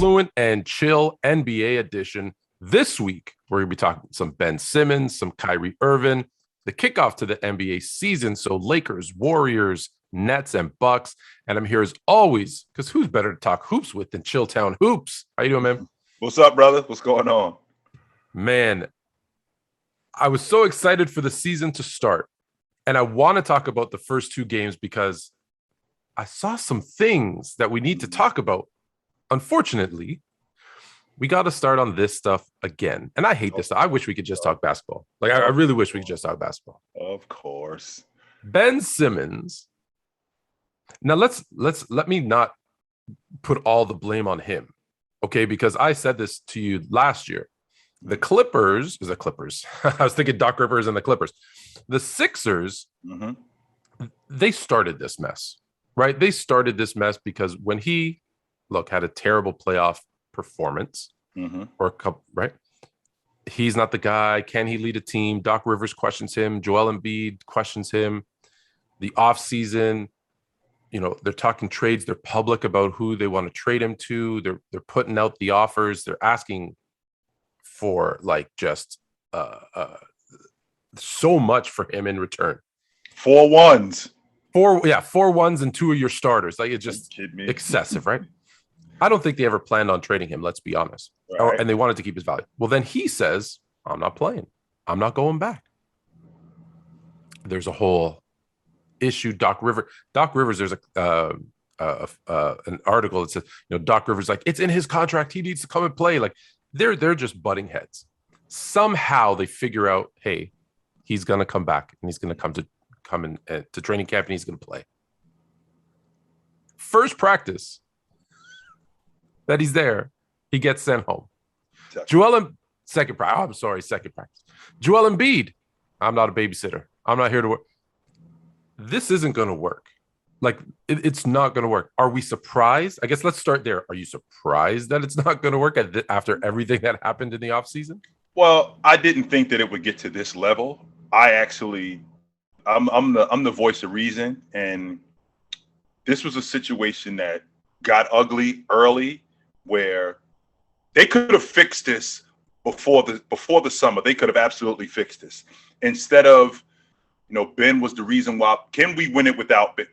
fluent and chill NBA edition. This week, we're going to be talking some Ben Simmons, some Kyrie Irving, the kickoff to the NBA season. So Lakers, Warriors, Nets, and Bucks. And I'm here as always, because who's better to talk hoops with than Chilltown Hoops? How you doing, man? What's up, brother? What's going on? Man, I was so excited for the season to start. And I want to talk about the first two games because I saw some things that we need to talk about. Unfortunately, we got to start on this stuff again. And I hate this stuff. I wish we could just talk basketball. Like, I really wish we could just talk basketball. Of course. Ben Simmons. Now, let me not put all the blame on him. Okay, because I said this to you last year. The Clippers, I was thinking Doc Rivers and the Clippers. The Sixers, they started this mess, right? They started this mess because when he, had a terrible playoff performance or a couple, right? He's not the guy. Can he lead a team? Doc Rivers questions him. Joel Embiid questions him. The offseason, they're talking trades. They're public about who they want to trade him to. They're putting out the offers. They're asking for so much for him in return. 4 ones. 4 ones and 2 of your starters. Like, it's just excessive, right? I don't think they ever planned on trading him, let's be honest. Right. And they wanted to keep his value. Well, then he says, I'm not playing. I'm not going back. There's a whole issue. Doc Rivers, there's an article that says, Doc Rivers, like, it's in his contract. He needs to come and play. Like, they're just butting heads. Somehow they figure out, hey, he's going to come back and he's going to come in to training camp and he's going to play. First practice that he's there, he gets sent home. Second practice. Joel Embiid, I'm not a babysitter. I'm not here to work. This isn't going to work. Like, it's not going to work. Are we surprised? I guess let's start there. Are you surprised that it's not going to work after everything that happened in the offseason? Well, I didn't think that it would get to this level. I'm the voice of reason, and this was a situation that got ugly early, where they could have fixed this before the summer. They could have absolutely fixed this. Instead of, Ben was the reason why. Can we win it without Ben?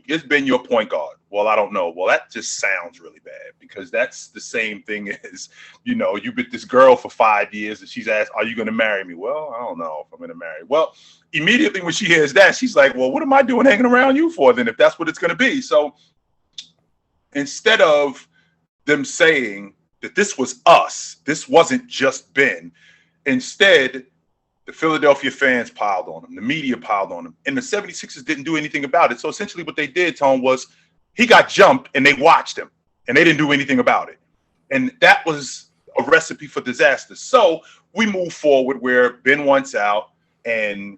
Is Ben your point guard? Well, I don't know. Well, that just sounds really bad, because that's the same thing as, you've been this girl for 5 years and she's asked, are you going to marry me? Well, I don't know if I'm going to marry. Well, immediately when she hears that, she's like, well, what am I doing hanging around you for then, if that's what it's going to be? So instead of them saying that this was us, this wasn't just Ben, instead, the Philadelphia fans piled on him. The media piled on him. And the 76ers didn't do anything about it. So essentially what they did, Tom, was he got jumped and they watched him. And they didn't do anything about it. And that was a recipe for disaster. So we move forward where Ben wants out and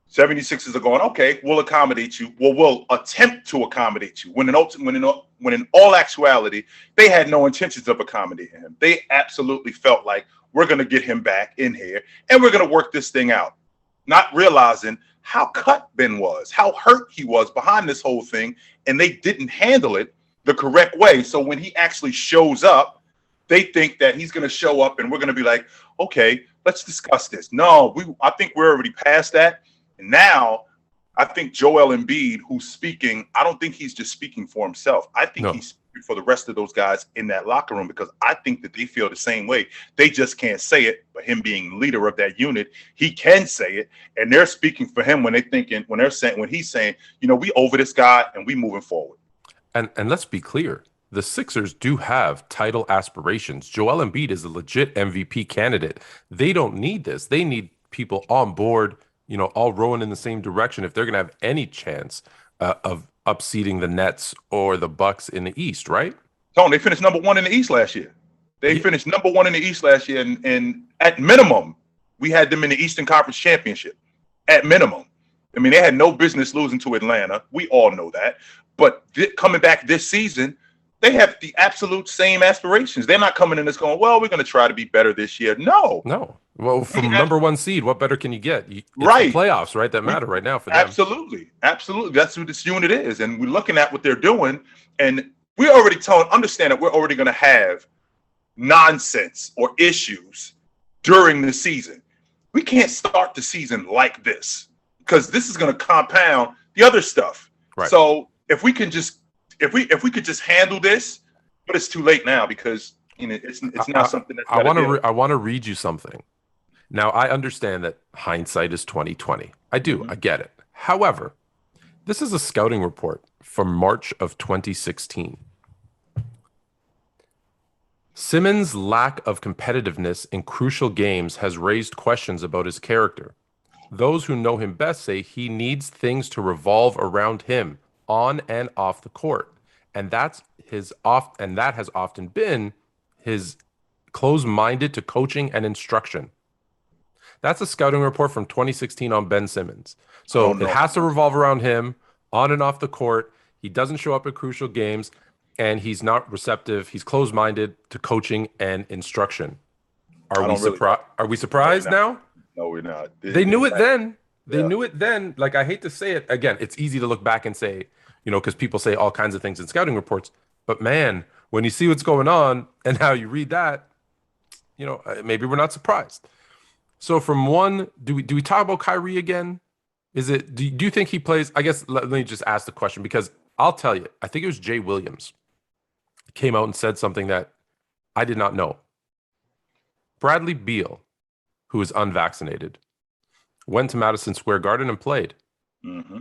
76ers are going, okay, we'll accommodate you. Well, we'll attempt to accommodate you. When in all actuality, they had no intentions of accommodating him. They absolutely felt like, we're going to get him back in here and we're going to work this thing out. Not realizing how cut Ben was, how hurt he was behind this whole thing. And they didn't handle it the correct way. So when he actually shows up, they think that he's going to show up and we're going to be like, okay, let's discuss this. No, I think we're already past that. And now I think Joel Embiid, who's speaking, I don't think he's just speaking for himself. I think he's speaking for the rest of those guys in that locker room, because I think that they feel the same way. They just can't say it, but him being leader of that unit, he can say it. And they're speaking for him when he's saying, we over this guy and we moving forward. And let's be clear. The Sixers do have title aspirations. Joel Embiid is a legit MVP candidate. They don't need this. They need people on board, all rowing in the same direction if they're going to have any chance of upseeding the Nets or the Bucks in the East, right? Tony, they finished number 1 in the East last year. Finished number 1 in the East last year, and at minimum, we had them in the Eastern Conference Championship. At minimum. I mean, they had no business losing to Atlanta. We all know that. But coming back this season, they have the absolute same aspirations. They're not coming in and going, well, we're going to try to be better this year. No. Well, from number 1 seed, what better can you get? It's right. The playoffs, right? That matter right now for them. Absolutely. That's who this unit is. And we're looking at what they're doing. And understand that we're already going to have nonsense or issues during the season. We can't start the season like this because this is going to compound the other stuff. Right. So if we could just handle this, but it's too late now because it's not something that's. I want to read you something. Now I understand that hindsight is 2020. I do. Mm-hmm. I get it. However, this is a scouting report from March of 2016. Simmons' lack of competitiveness in crucial games has raised questions about his character. Those who know him best say he needs things to revolve around him on and off the court. And that has often been his close-minded to coaching and instruction. That's a scouting report from 2016 on Ben Simmons. So it has to revolve around him on and off the court. He doesn't show up at crucial games, and he's not receptive. He's closed-minded to coaching and instruction. Are we surprised now? No, we're not. They knew it then. They knew it then. Like, I hate to say it. Again, it's easy to look back and say, because people say all kinds of things in scouting reports. But, man, when you see what's going on and how you read that, maybe we're not surprised. So from one, do we talk about Kyrie again? Is it do you think he plays? I guess let me just ask the question because I'll tell you. I think it was Jay Williams came out and said something that I did not know. Bradley Beal, who is unvaccinated, went to Madison Square Garden and played. Mm-hmm.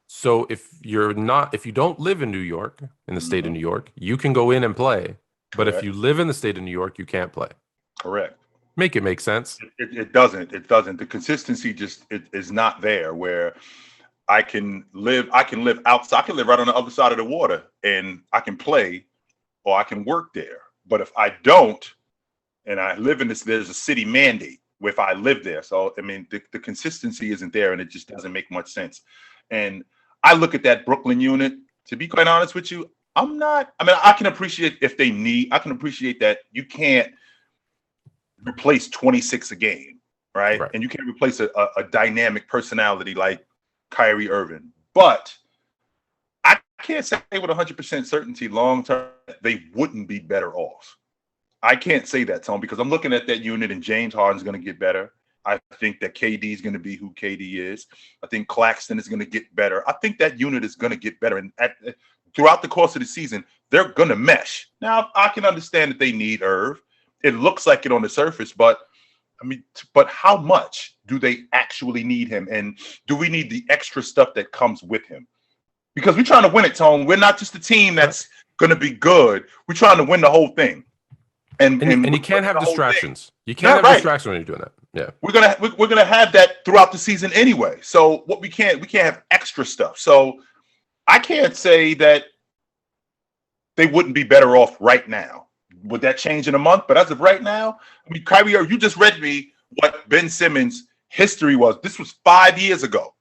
So if you don't live in New York, in the state of New York, you can go in and play. But if you live in the state of New York, you can't play. Correct. Make it make sense. It doesn't. It doesn't. The consistency just is not there. Where I can live outside. I can live right on the other side of the water, and I can play, or I can work there. But if I don't, and I live in this, there's a city mandate if I live there. So I mean, the consistency isn't there, and it just doesn't make much sense. And I look at that Brooklyn unit. To be quite honest with you, I can appreciate I can appreciate that you can't replace 26 a game, right? And you can't replace a dynamic personality like Kyrie Irving. But I can't say with 100% certainty long term they wouldn't be better off. I can't say that, Tom, because I'm looking at that unit and James Harden's going to get better. I think that KD is going to be who KD is. I think Claxton is going to get better. I think that unit is going to get better. And throughout the course of the season, they're going to mesh. Now, I can understand that they need Irv. It looks like it on the surface, but how much do they actually need him? And do we need the extra stuff that comes with him? Because we're trying to win it, Tone. We're not just a team that's going to be good. We're trying to win the whole thing. And you can't have distractions. You can't have distractions when you're doing that. Yeah, we're gonna have that throughout the season anyway. So what we can't have extra stuff. So I can't say that they wouldn't be better off right now. Would that change in a month? But as of right now, Kyrie, you just read me what Ben Simmons' history was. This was 5 years ago.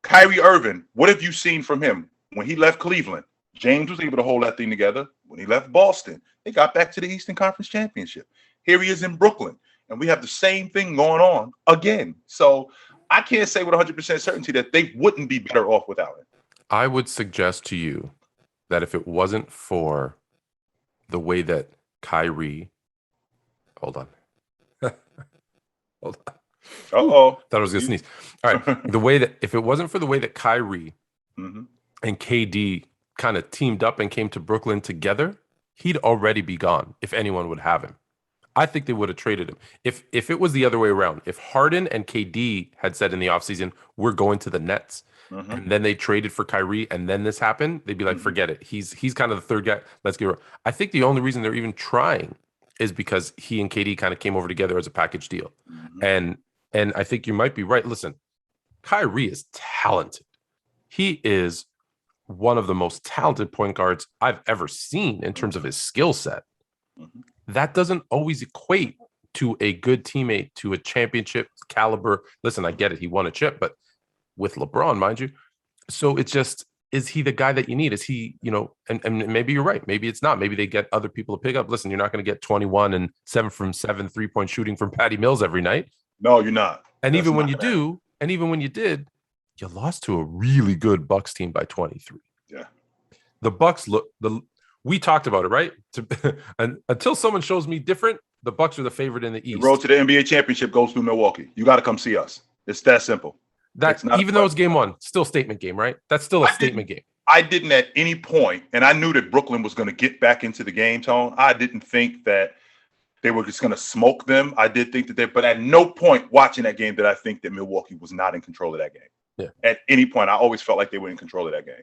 Kyrie Irving, what have you seen from him? When he left Cleveland, James was able to hold that thing together. When he left Boston, they got back to the Eastern Conference Championship. Here he is in Brooklyn, and we have the same thing going on again. So I can't say with 100% certainty that they wouldn't be better off without it. I would suggest to you that if it wasn't for the way that Kyrie, hold on. Hold on. Uh-oh. Thought I was going to sneeze. All right. If it wasn't for the way that Kyrie and KD kind of teamed up and came to Brooklyn together, he'd already be gone if anyone would have him. I think they would have traded him. If it was the other way around, if Harden and KD had said in the offseason, we're going to the Nets, and then they traded for Kyrie, and then this happened, they'd be like, forget it. He's kind of the third guy. Let's get. I think the only reason they're even trying is because he and KD kind of came over together as a package deal, and I think you might be right. Listen, Kyrie is talented. He is one of the most talented point guards I've ever seen in terms of his skill set. That doesn't always equate to a good teammate, to a championship caliber. Listen, I get it. He won a chip, but with LeBron, mind you. So it's just, is he the guy that you need? Is he, and maybe you're right. Maybe it's not. Maybe they get other people to pick up. Listen, you're not going to get 21 and 7 from 7 3-point shooting from Patty Mills every night. No, you're not. And even when you do, and even when you did, you lost to a really good Bucks team by 23. Yeah. the Bucks look we talked about it, right? And until someone shows me different, the Bucks are the favorite in the East. The road to the NBA championship goes through Milwaukee. You got to come see us. It's that simple. That even though it's game one, still statement game, right? That's still a statement game. I didn't at any point, and I knew that Brooklyn was going to get back into the game, Tone. I didn't think that they were just going to smoke them. I did think that but at no point watching that game did I think that Milwaukee was not in control of that game. Yeah. At any point, I always felt like they were in control of that game.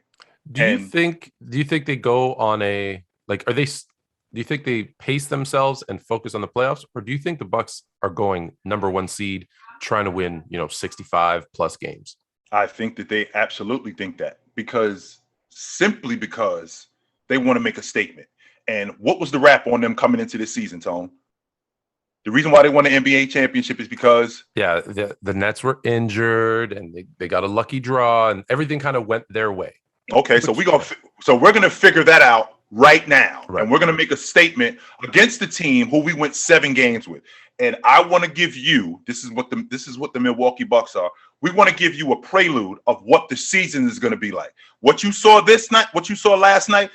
Do you think they go on a do you think they pace themselves and focus on the playoffs, or do you think the Bucks are going number one seed trying to win, 65 plus games? I think that they absolutely think that simply because they want to make a statement. And what was the rap on them coming into this season, Tone? The reason why they won the NBA championship is because the Nets were injured and they got a lucky draw and everything kind of went their way. Okay, so we're gonna figure that out right now, right. And we're gonna make a statement against the team who we went 7 games with. And I want to give you this is what the Milwaukee Bucks are. We want to give you a prelude of what the season is going to be like. What you saw this night, what you saw last night.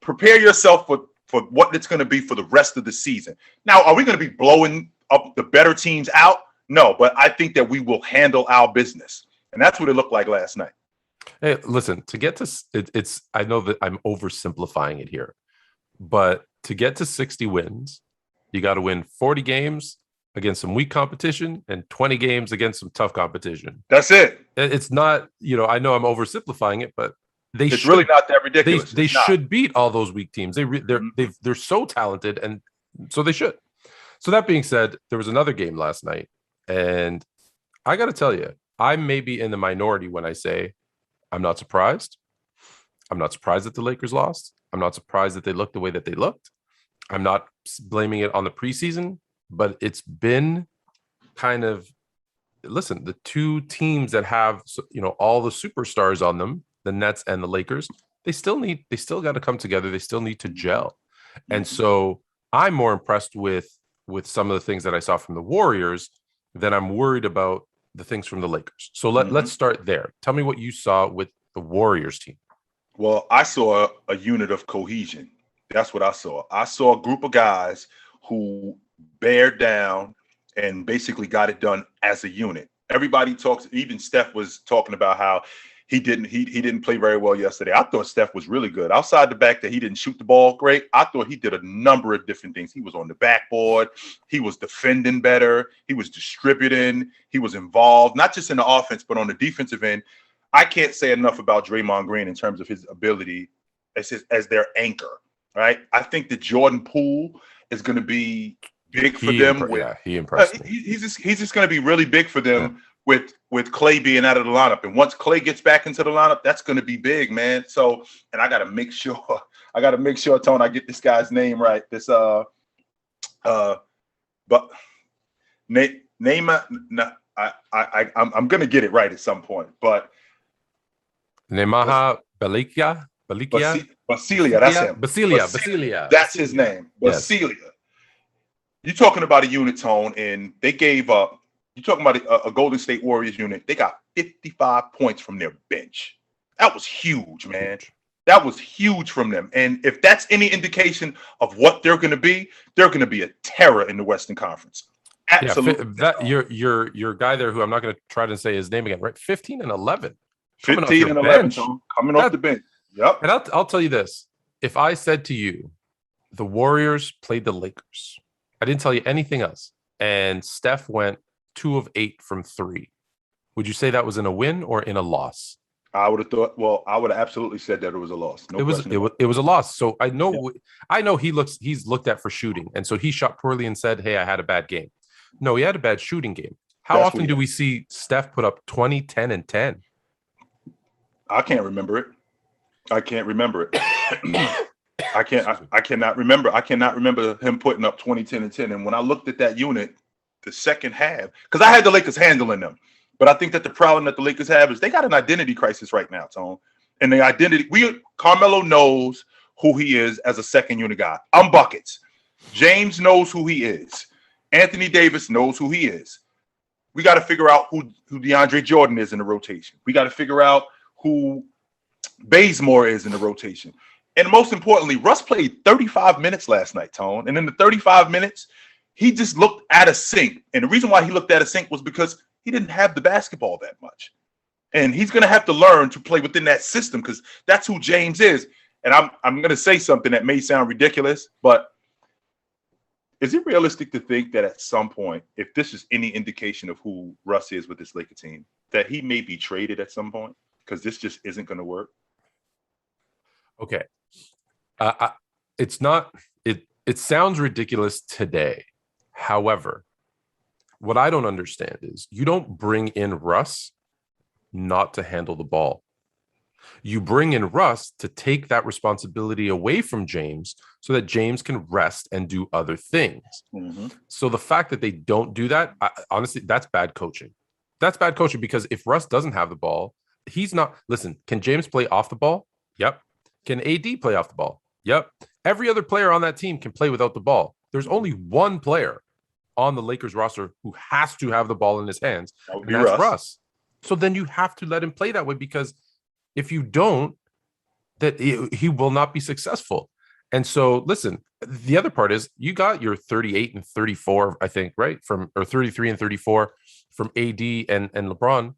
Prepare yourself for what it's going to be for the rest of the season. Now, are we going to be blowing up the better teams out? No, but I think that we will handle our business, and that's what it looked like last night. Hey, listen, to get to it's I know that I'm oversimplifying it here, but to get to 60 wins, you got to win 40 games against some weak competition and 20 games against some tough competition. That's it. It's not, I know I'm oversimplifying it, but it's really not that ridiculous. They should beat all those weak teams. They're so talented, and so they should. So that being said, there was another game last night, and I got to tell you, I may be in the minority when I say I'm not surprised. I'm not surprised that the Lakers lost. I'm not surprised that they looked the way that they looked. I'm not blaming it on the preseason, but it's been kind of, listen, the two teams that have, all the superstars on them, the Nets and the Lakers, they still got to come together. They still need to gel. And so I'm more impressed with some of the things that I saw from the Warriors than I'm worried about the things from the Lakers. So let's start there. Tell me what you saw with the Warriors team. Well, I saw a unit of cohesion. That's what I saw. I saw a group of guys who bared down and basically got it done as a unit. Everybody talks, even Steph was talking about how he didn't play very well yesterday. I thought Steph was really good. Outside the fact that he didn't shoot the ball great, I thought he did a number of different things. He was on the backboard. He was defending better. He was distributing. He was involved, not just in the offense, but on the defensive end. I can't say enough about Draymond Green in terms of his ability as their anchor, right? I think that Jordan Poole is going to be big for them. He impressed me. He's just going to be really big for them with Clay being out of the lineup. And once Clay gets back into the lineup, that's going to be big, man. So, and I got to make sure, Tone, I get this guy's name right. This, but name, I'm going to get it right at some point, but Nemaha Basilia, that's him. Basilia. That's his name. Basilia. Yes. You're talking about a unit, Tone, and they gave up. You're talking about a Golden State Warriors unit. They got 55 points from their bench. That was huge, man. That was huge from them. And if that's any indication of what they're going to be a terror in the Western Conference. Absolutely. Yeah, your guy there, who I'm not going to try to say his name again, right? 15 and 11. 15 and 11, coming off the bench. Yep. And I'll tell you this. If I said to you, the Warriors played the Lakers, I didn't tell you anything else, and Steph went 2 of 8 from 3, would you say that was in a win or in a loss? I would have absolutely said that it was a loss. It was a loss. So I know he's looked at for shooting, and so he shot poorly and said, "Hey, I had a bad game." No, he had a bad shooting game. How often do we see Steph put up 20, 10, and 10? I can't remember it. I cannot remember him putting up 20, 10, and 10. And when I looked at that unit, the second half, because I had the Lakers handling them, but I think that the problem that the Lakers have is they got an identity crisis right now, Tone. And the identity, Carmelo knows who he is as a second unit guy. I'm buckets. James knows who he is. Anthony Davis knows who he is. We got to figure out who DeAndre Jordan is in the rotation. We got to figure out who Bazemore is in the rotation. And most importantly, Russ played 35 minutes last night, Tone. And in the 35 minutes, he just looked out of sync. And the reason why he looked out of sync was because he didn't have the basketball that much. And he's going to have to learn to play within that system because that's who James is. And I'm going to say something that may sound ridiculous, but is it realistic to think that at some point, if this is any indication of who Russ is with this Laker team, that he may be traded at some point because this just isn't going to work? Okay. It's not, it sounds ridiculous today. However, what I don't understand is you don't bring in Russ not to handle the ball. You bring in Russ to take that responsibility away from James so that James can rest and do other things. Mm-hmm. So the fact that they don't do that, honestly, that's bad coaching. That's bad coaching because if Russ doesn't have the ball, he's not. Listen, can James play off the ball? Yep. Can AD play off the ball? Yep. Every other player on that team can play without the ball. There's only one player on the Lakers roster who has to have the ball in his hands, and that's Russ. So then you have to let him play that way because if you don't, that he will not be successful. And so, listen, the other part is you got your 38 and 34, I think, right? Or 33 and 34 from AD and LeBron.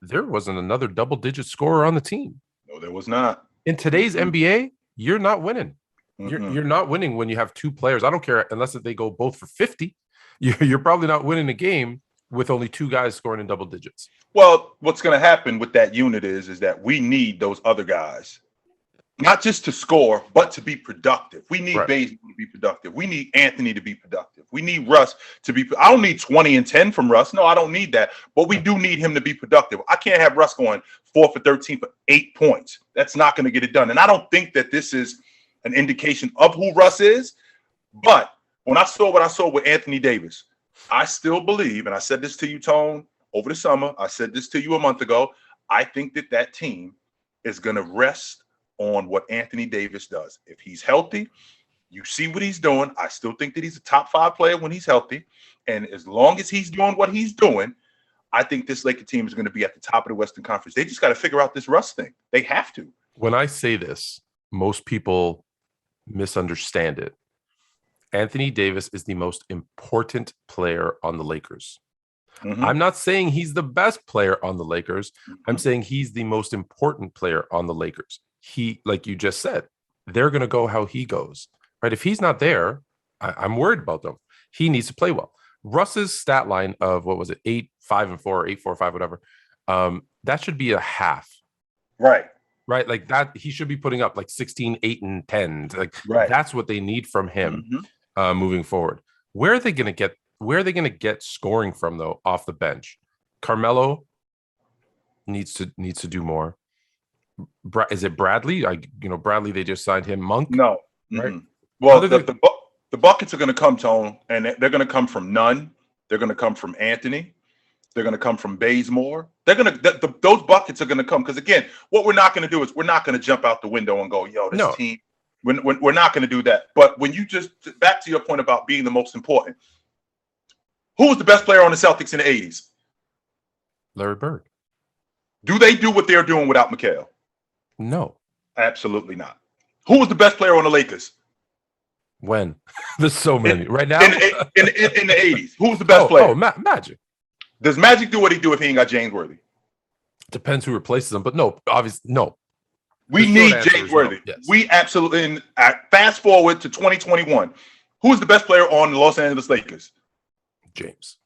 There wasn't another double-digit scorer on the team. No, there was not. In today's NBA, you're not winning. You're not winning when you have two players. I don't care unless they go both for 50. You're probably not winning a game with only two guys scoring in double digits. Well, what's going to happen with that unit is that we need those other guys, not just to score, but to be productive. We need Bazemore to be productive. We need Anthony to be productive. We need Russ to be. I don't need 20 and 10 from Russ. No, I don't need that. But we do need him to be productive. I can't have Russ going 4 for 13 for 8 points. That's not going to get it done. And I don't think that this is an indication of who Russ is. But when I saw what I saw with Anthony Davis, I still believe, and I said this to you, Tone, over the summer. I said this to you a month ago. I think that team is going to rest on what Anthony Davis does. If he's healthy, you see what he's doing. I still think that he's a top 5 player when he's healthy. And as long as he's doing what he's doing, I think this Laker team is going to be at the top of the Western Conference. They just got to figure out this Russ thing. They have to. When I say this, most people misunderstand it. Anthony Davis is the most important player on the Lakers. Mm-hmm. I'm not saying he's the best player on the Lakers. I'm saying he's the most important player on the Lakers. He, like you just said, they're going to go how he goes, right? If he's not there, I'm worried about them. He needs to play well. Russ's stat line of, what was it, 8, 5, and 4, or 8, 4, 5, whatever. That should be a half. Right. Like that, he should be putting up like 16, 8, and 10. Like that's what they need from him moving forward. Where are they going to get scoring from though off the bench? Carmelo needs to do more. Is it Bradley? Bradley, they just signed him. Monk? No. Right. Well, the buckets are going to come, Tone, and they're going to come from Nunn. They're going to come from Anthony. They're going to come from Bazemore. Those buckets are going to come because, again, what we're not going to do is we're not going to jump out the window and go, yo, this team. We're not going to do that. But when you just back to your point about being the most important, who was the best player on the Celtics in the 80s? Larry Bird. Do they do what they're doing without McHale? No. Absolutely not. Who was the best player on the Lakers? When? There's so many. Right now? In the 80s. Who was the best player? Magic. Does Magic do what he do if he ain't got James Worthy? Depends who replaces him, but no, obviously, no. We need James Worthy. No. Yes. We absolutely. And fast forward to 2021. Who is the best player on the Los Angeles Lakers? James.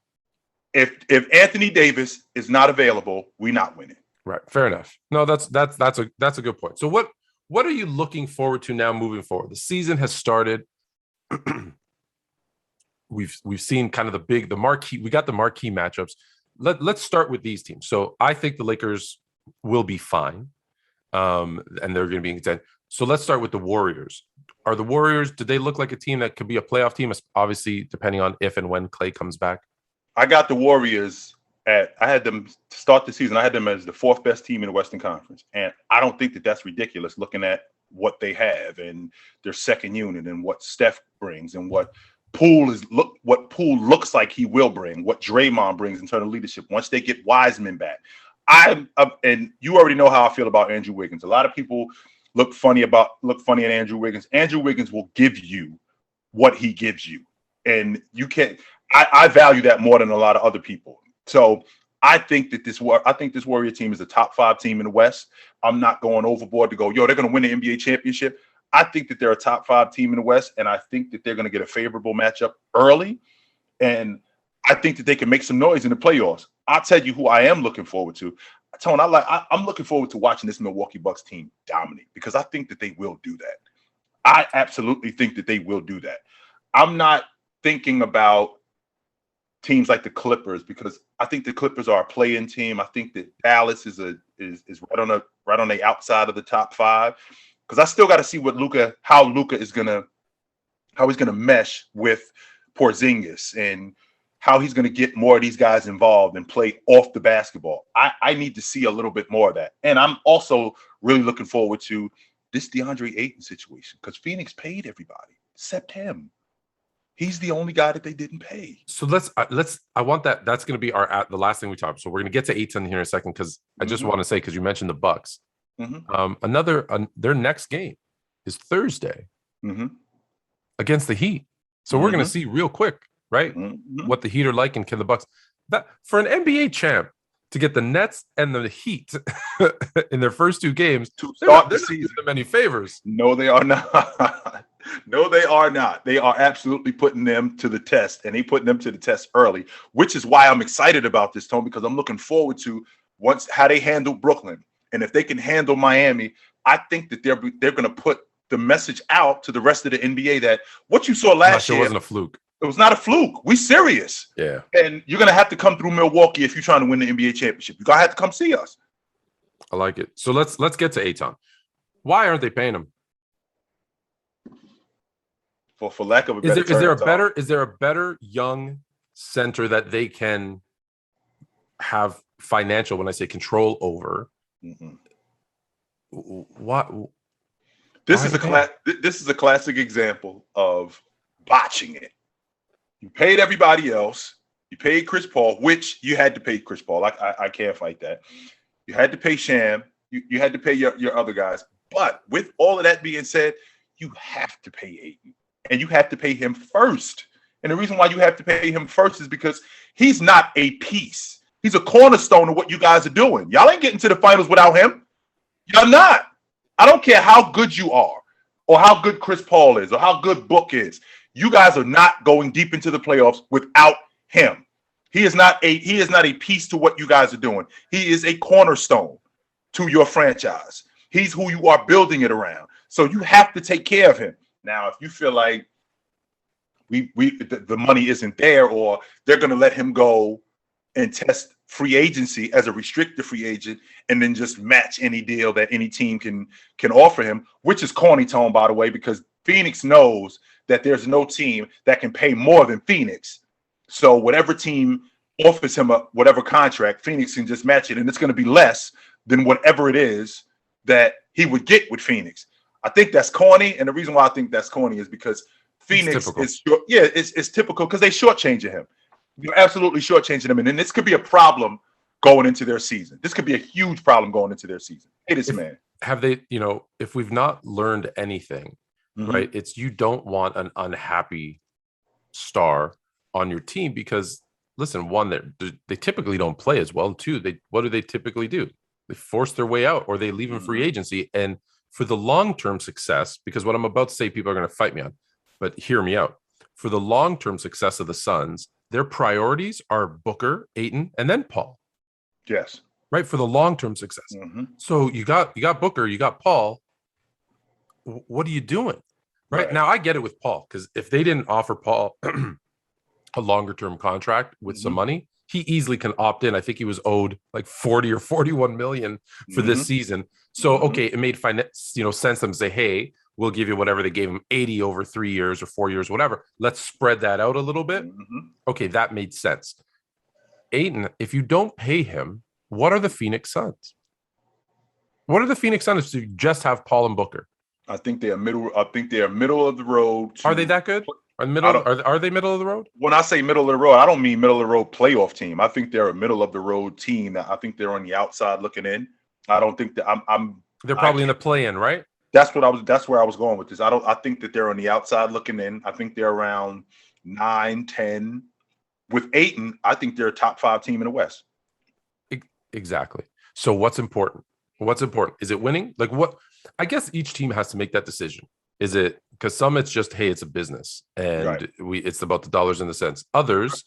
If Anthony Davis is not available, we're not winning. Right. Fair enough. No, that's a good point. So what are you looking forward to now moving forward? The season has started. We've seen kind of the marquee. We got the marquee matchups. Let's start with these teams. So I think the Lakers will be fine, and they're going to be in contention. So let's start with the Warriors. Are the Warriors? Do they look like a team that could be a playoff team? Obviously, depending on if and when Klay comes back. I got the Warriors I had them start the season. I had them as the 4th best team in the Western Conference, and I don't think that that's ridiculous. Looking at what they have and their second unit, and what Steph brings, and what Poole looks like he will bring, what Draymond brings in terms of leadership. Once they get Wiseman back, and you already know how I feel about Andrew Wiggins. A lot of people look funny at Andrew Wiggins. Andrew Wiggins will give you what he gives you, and you can't. I value that more than a lot of other people. So I think this Warrior team is a top 5 team in the West. I'm not going overboard to go, yo, they're going to win the NBA championship. I think that they're a top 5 team in the West, and I think that they're going to get a favorable matchup early. And I think that they can make some noise in the playoffs. I'll tell you who I am looking forward to. Tone, I'm looking forward to watching this Milwaukee Bucks team dominate because I think that they will do that. I absolutely think that they will do that. I'm not thinking about teams like the Clippers because I think the Clippers are a play-in team. I think that Dallas is right on the outside of the top 5 because I still got to see how Luka is gonna mesh with Porzingis and how he's going to get more of these guys involved and play off the basketball. I need to see a little bit more of that. And I'm also really looking forward to this DeAndre Ayton situation because Phoenix paid everybody except him. He's the only guy that they didn't pay. So I want that. That's going to be the last thing we talk. So we're going to get to Ayton here in a second because I just want to say, because you mentioned the Bucks, their next game is Thursday against the Heat. So we're going to see real quick, right? What the Heat are like and can the Bucks that for an NBA champ to get the Nets and the Heat in their first 2 games to start the season. Not doing them any favors. No, they are not. No, they are not. They are absolutely putting them to the test, and they putting them to the test early, which is why I'm excited about this, Tone, because I'm looking forward to how they handle Brooklyn. And if they can handle Miami, I think that they're going to put the message out to the rest of the NBA that what you saw last year wasn't a fluke. It was not a fluke. We serious. Yeah. And you're going to have to come through Milwaukee if you're trying to win the NBA championship. You're going to have to come see us. I like it. So let's get to Ayton. Why aren't they paying him? For lack of a better term. Is there a better young center that they can have financial, when I say control over? What? This is a classic example of botching it. You paid everybody else. You paid Chris Paul, which you had to pay Chris Paul. I can't fight that. You had to pay Sham. You had to pay your other guys. But with all of that being said, you have to pay Ayton. And you have to pay him first. And the reason why you have to pay him first is because he's not a piece. He's a cornerstone of what you guys are doing. Y'all ain't getting to the finals without him. Y'all not. I don't care how good you are or how good Chris Paul is or how good Book is. You guys are not going deep into the playoffs without him. He is not a piece to what you guys are doing. He is a cornerstone to your franchise. He's who you are building it around. So you have to take care of him. Now, if you feel like the money isn't there, or they're going to let him go and test free agency as a restricted free agent, and then just match any deal that any team can offer him, which is corny, Tone, by the way, because Phoenix knows that there's no team that can pay more than Phoenix. So whatever team offers him whatever contract, Phoenix can just match it, and it's going to be less than whatever it is that he would get with Phoenix. I think that's corny, and the reason why I think that's corny is because Phoenix it's typical because they shortchanging him. You're absolutely shortchanging him, and then this could be a problem going into their season. This could be a huge problem going into their season. Hey, this man. Have they, if we've not learned anything, right? It's you don't want an unhappy star on your team because, listen, one, they typically don't play as well. And 2, what do they typically do? They force their way out or they leave in free agency. And for the long-term success, because what I'm about to say, people are going to fight me on, but hear me out. For the long-term success of the Suns, their priorities are Booker, Ayton, and then Paul. Yes. Right? For the long-term success. So you got Booker, you got Paul. What are you doing? Right? Now, I get it with Paul, because if they didn't offer Paul a longer-term contract with some money, he easily can opt in. I think he was owed like 40 or 41 million for this season. So, okay, it made sense them to say, hey, we'll give you whatever they gave him, 80 over 3 years or 4 years, whatever. Let's spread that out a little bit. Okay, that made sense. Ayton, if you don't pay him, what are the Phoenix Suns? What are the Phoenix Suns to just have Paul and Booker? I think they are middle. I think they are middle of the road. Are they that good? Are they middle of the road? When I say middle of the road, I don't mean middle of the road playoff team. I think they're a middle of the road team. I think they're on the outside looking in. I don't think that They're probably in the play-in, right? That's where I was going with this. I think that they're on the outside looking in. I think they're around 9, 10. With Ayton, I think they're a top 5 team in the West. Exactly. So what's important? What's important? Is it winning? Like what? I guess each team has to make that decision. Is it because some it's just, hey, it's a business and it's about the dollars and the cents. Others,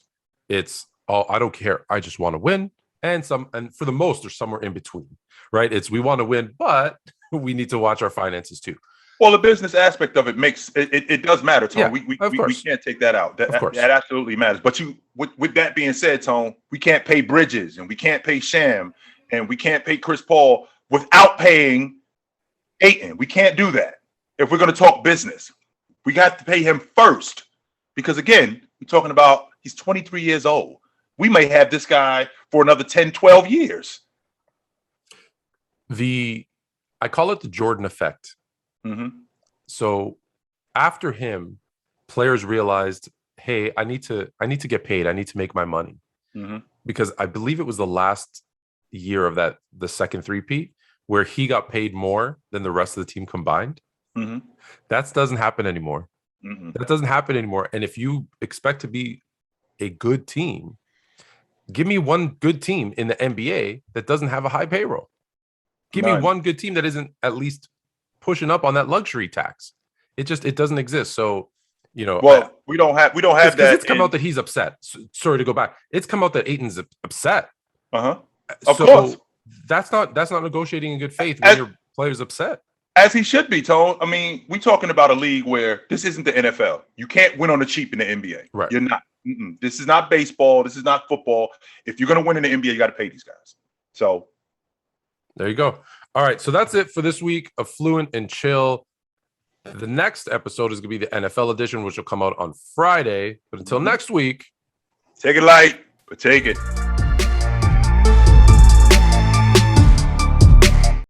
it's I don't care. I just want to win. And for the most, there's somewhere in between, right? It's we want to win, but we need to watch our finances too. Well, the business aspect of it makes it does matter, Tone. Yeah, we can't take that out. That absolutely matters. But with that being said, Tone, we can't pay Bridges and we can't pay Sham and we can't pay Chris Paul without paying Ayton. We can't do that. If we're going to talk business, we got to pay him first. Because again, we're talking about he's 23 years old. We may have this guy for another 10, 12 years. I call it the Jordan effect. Mm-hmm. So after him, players realized, hey, I need to get paid. I need to make my money. Mm-hmm. Because I believe it was the last year of the second three-peat where he got paid more than the rest of the team combined. Mm-hmm. That doesn't happen anymore. Mm-hmm. That doesn't happen anymore. And if you expect to be a good team, give me one good team in the NBA that doesn't have a high payroll. Give me one good team that isn't at least pushing up on that luxury tax. It doesn't exist. So, we don't have that. It's come out that he's upset. Sorry to go back. It's come out that Ayton's upset. Of course. That's not negotiating in good faith when your player's upset. As he should be, Tone. I mean, we're talking about a league where this isn't the NFL. You can't win on the cheap in the NBA. Right. You're not. This is not baseball. This is not football. If you're going to win in the NBA, you got to pay these guys. So there you go. All right. So that's it for this week of Fluent and Chill. The next episode is going to be the NFL edition, which will come out on Friday. But until next week, take it light, but take it.